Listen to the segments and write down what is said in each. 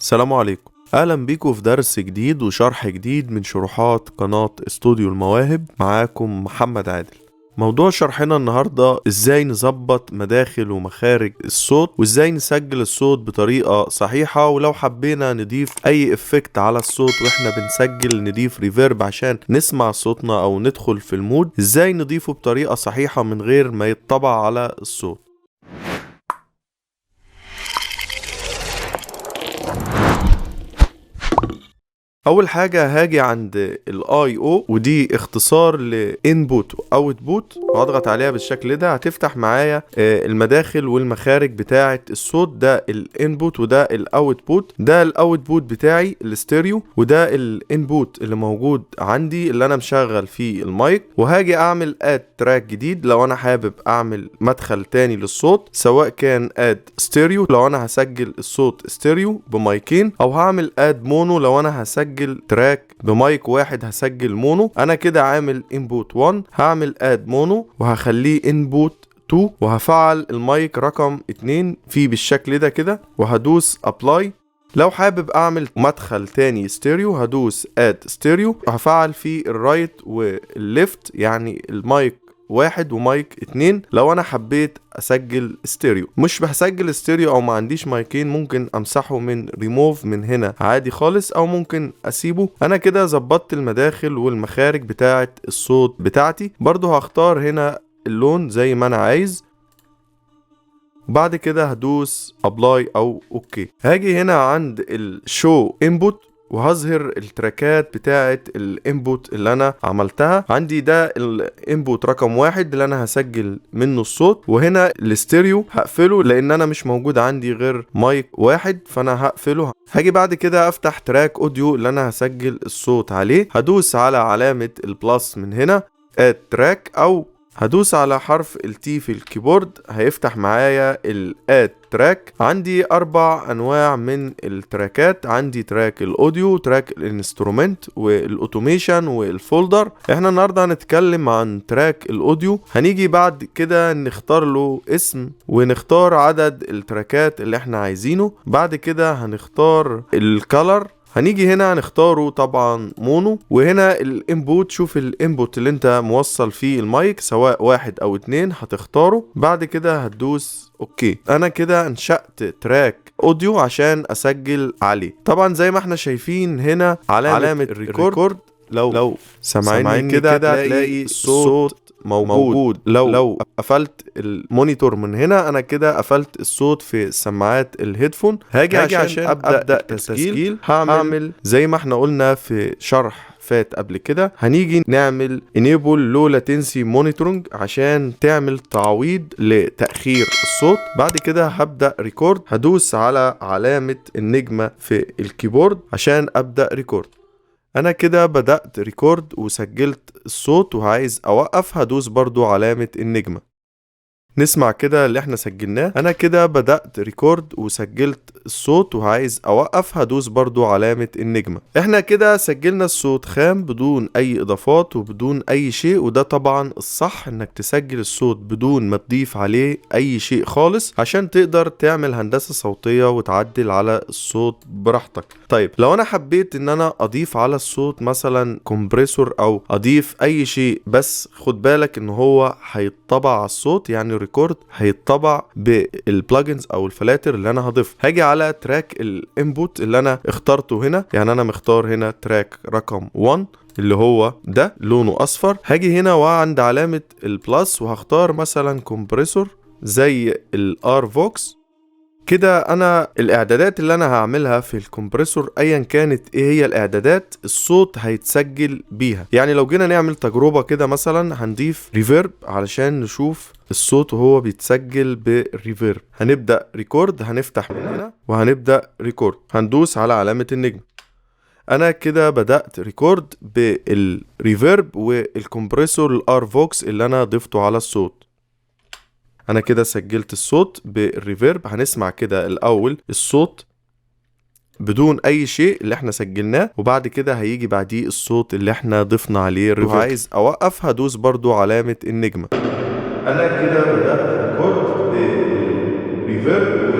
السلام عليكم. اهلا بيكم في درس جديد وشرح جديد من شروحات قناة استوديو المواهب. معاكم محمد عادل. موضوع شرحنا النهاردة ازاي نظبط مداخل ومخارج الصوت وازاي نسجل الصوت بطريقة صحيحة، ولو حبينا نضيف اي افكت على الصوت واحنا بنسجل نضيف ريفيرب عشان نسمع صوتنا او ندخل في المود، ازاي نضيفه بطريقة صحيحة من غير ما يتطبع على الصوت. اول حاجه هاجي عند الاي او، ودي اختصار لانبوت واوتبوت، وهضغط عليها بالشكل ده. هتفتح معايا المداخل والمخارج بتاعه الصوت. ده الانبوت وده الاوتبوت. ده الاوتبوت بتاعي الاستيريو، وده الانبوت اللي موجود عندي اللي انا مشغل فيه المايك. وهاجي اعمل اد تراك جديد لو انا حابب اعمل مدخل تاني للصوت، سواء كان اد ستيريو لو انا هسجل الصوت ستيريو بمايكين، او هعمل اد مونو لو انا هسجل تراك بمايك واحد هسجل مونو. انا كده عامل انبوت 1، هعمل اد مونو وهخليه انبوت 2، وهفعل المايك رقم 2 فيه بالشكل ده كده، وهدوس ابلاي. لو حابب اعمل مدخل تاني ستيريو هدوس اد ستيريو، وهفعل فيه الرايت والليفت، يعني المايك 1 ومايك 2. لو انا حبيت اسجل ستيريو، مش بسجل ستيريو او ما عنديش مايكين، ممكن امسحه من ريموف من هنا عادي خالص، او ممكن اسيبه. انا كده ظبطت المداخل والمخارج بتاعه الصوت بتاعتي. برضو هختار هنا اللون زي ما انا عايز. بعد كده هدوس ابلاي او اوكي. هاجي هنا عند الشو انبوت وهظهر التراكات بتاعه الانبوت اللي انا عملتها. عندي ده الانبوت رقم 1 اللي انا هسجل منه الصوت، وهنا الاستيريو هقفله لان انا مش موجود عندي غير مايك واحد، فانا هقفله. هاجي بعد كده افتح تراك اوديو اللي انا هسجل الصوت عليه. هدوس على علامة البلس من هنا اد تراك، او هدوس على حرف التي في الكيبورد، هيفتح معايا الاد تراك. عندي 4 انواع من التراكات. عندي تراك الاوديو، تراك الانسترومنت، والاوتوميشن، والفولدر. احنا النهارده هنتكلم عن تراك الاوديو. هنيجي بعد كده نختار له اسم ونختار عدد التراكات اللي احنا عايزينه. بعد كده هنختار الكالر، هنيجي هنا هنختاره طبعا مونو. وهنا الانبوت، شوف الانبوت اللي انت موصل فيه المايك سواء 1 أو 2 هتختاره. بعد كده هتدوس اوكي. انا كده انشأت تراك اوديو عشان اسجل عليه. طبعا زي ما احنا شايفين هنا علامة الريكورد. لو سامعيني كده هتلاقي الصوت موجود. لو قفلت المونيتور من هنا، انا كده قفلت الصوت في سماعات الهيدفون. هاجي عشان ابدا التسجيل هعمل زي ما احنا قلنا في شرح فات قبل كده. هنيجي نعمل enable low latency monitoring عشان تعمل تعويض لتأخير الصوت. بعد كده هبدأ ريكورد، هدوس على علامة النجمة في الكيبورد عشان أبدأ ريكورد. انا كده بدأت ريكورد وسجلت الصوت، وعايز اوقف هدوس برضو علامة النجمة. نسمع كده اللي احنا سجلناه. انا كده بدأت ريكورد وسجلت الصوت، وعايز اوقف هدوس برضو علامة النجمة. احنا كده سجلنا الصوت خام بدون اي اضافات وبدون اي شيء، وده طبعا الصح انك تسجل الصوت بدون ما تضيف عليه اي شيء خالص، عشان تقدر تعمل هندسة صوتية وتعدل على الصوت براحتك. طيب لو انا حبيت ان انا اضيف على الصوت مثلا كومبريسور او اضيف اي شيء، بس خد بالك ان هو هيتطبع على الصوت، يعني ريكورد هيتطبع بالبلجنز او الفلاتر اللي انا هضيفها. هاجي على تراك الانبوت اللي انا اخترته هنا، يعني انا مختار هنا تراك رقم 1 اللي هو ده لونه اصفر. هاجي هنا وعند علامة البلس وهختار مثلا كومبريسور زي الار فوكس. كده انا الاعدادات اللي انا هعملها في الكمبريسور ايا كانت ايه هي الاعدادات، الصوت هيتسجل بيها. يعني لو جينا نعمل تجربة كده، مثلا هنضيف ريفيرب علشان نشوف الصوت وهو بيتسجل بالريفيرب. هنبدأ ريكورد، هنفتح من هنا وهنبدأ ريكورد، هندوس على علامة النجم. انا كده بدأت ريكورد بالريفيرب والكمبريسور الار فوكس اللي انا ضفته على الصوت. انا كده سجلت الصوت بالريفيرب. هنسمع كده الاول الصوت بدون اي شيء اللي احنا سجلناه، وبعد كده هيجي بعديه الصوت اللي احنا ضفنا عليه الريفيرب. وعايز اوقف هدوس برضو علامة النجمة. انا كده بدأت ريكورد بالريفيرب.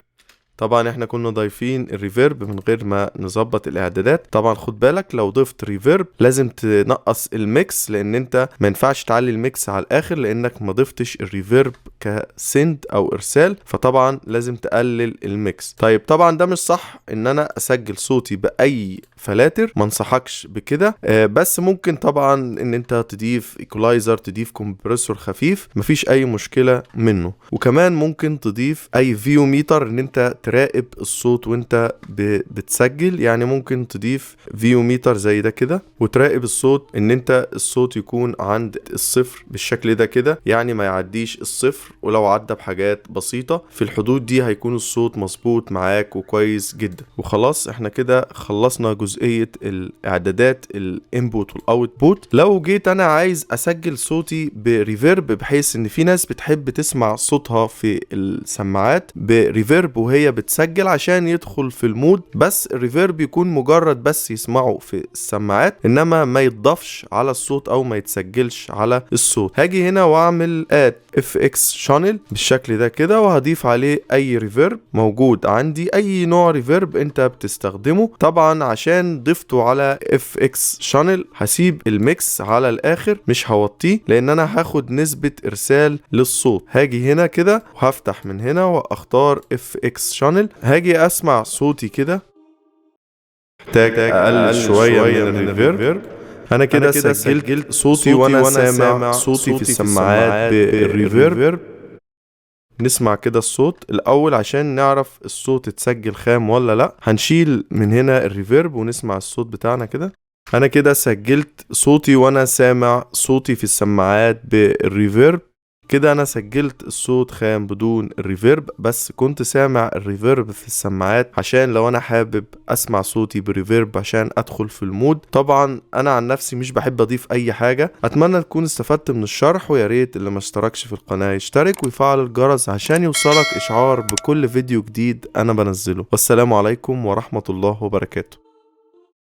طبعا احنا كنا ضايفين الريفيرب من غير ما نظبط الاعدادات. طبعا خد بالك لو ضفت ريفيرب لازم تنقص الميكس، لان انت ما ينفعش تعلي الميكس على الاخر لانك ما ضفتش الريفيرب كسند او ارسال، فطبعا لازم تقلل الميكس. طيب طبعا ده مش صح ان انا اسجل صوتي باي فلاتر، ما انصحكش بكده. بس ممكن طبعا ان انت تضيف ايكولايزر، تضيف كومبريسور خفيف، مفيش اي مشكله منه. وكمان ممكن تضيف اي فيو ميتر ان انت تراقب الصوت وانت بتسجل. يعني ممكن تضيف فيو ميتر زي ده كده وتراقب الصوت، ان انت الصوت يكون عند الصفر بالشكل ده كده، يعني ما يعديش الصفر، ولو عدى بحاجات بسيطه في الحدود دي هيكون الصوت مظبوط معاك وكويس جدا. وخلاص احنا كده خلصنا جزئيه الاعدادات الانبوت والاوتبوت. لو جيت انا عايز اسجل صوتي بريفيرب، بحيث ان في ناس بتحب تسمع صوتها في السماعات بريفيرب وهي بتسجل عشان يدخل في المود، بس الريفيرب يكون مجرد بس يسمعه في السماعات انما ما يتضافش على الصوت او ما يتسجلش على الصوت. هاجي هنا واعمل اد اف اكس شانل بالشكل ده كده، وهضيف عليه اي ريفيرب موجود عندي، اي نوع ريفيرب انت بتستخدمه. طبعا عشان ضفته على اف اكس شانل هسيب الميكس على الاخر، مش هوطيه لان انا هاخد نسبة ارسال للصوت. هاجي هنا كده وهفتح من هنا واختار اف اكس شانل، هاجي اسمع صوتي كده، محتاج اقلل شوية من الريفيرب. انا كده سجلت صوتي وانا سامع صوتي في السماعات بالريفيرب. نسمع كده الصوت الاول عشان نعرف الصوت اتسجل خام ولا لا. هنشيل من هنا الريفيرب ونسمع الصوت بتاعنا كده. انا كده سجلت صوتي وانا سامع صوتي في السماعات بالريفيرب. كده انا سجلت الصوت خام بدون الريفيرب، بس كنت سامع الريفيرب في السماعات عشان لو انا حابب اسمع صوتي بريفيرب عشان ادخل في المود. طبعا انا عن نفسي مش بحب اضيف اي حاجة. اتمنى تكون استفدت من الشرح، ويا ريت اللي ما اشتركش في القناة يشترك ويفعل الجرس عشان يوصلك اشعار بكل فيديو جديد انا بنزله. والسلام عليكم ورحمة الله وبركاته.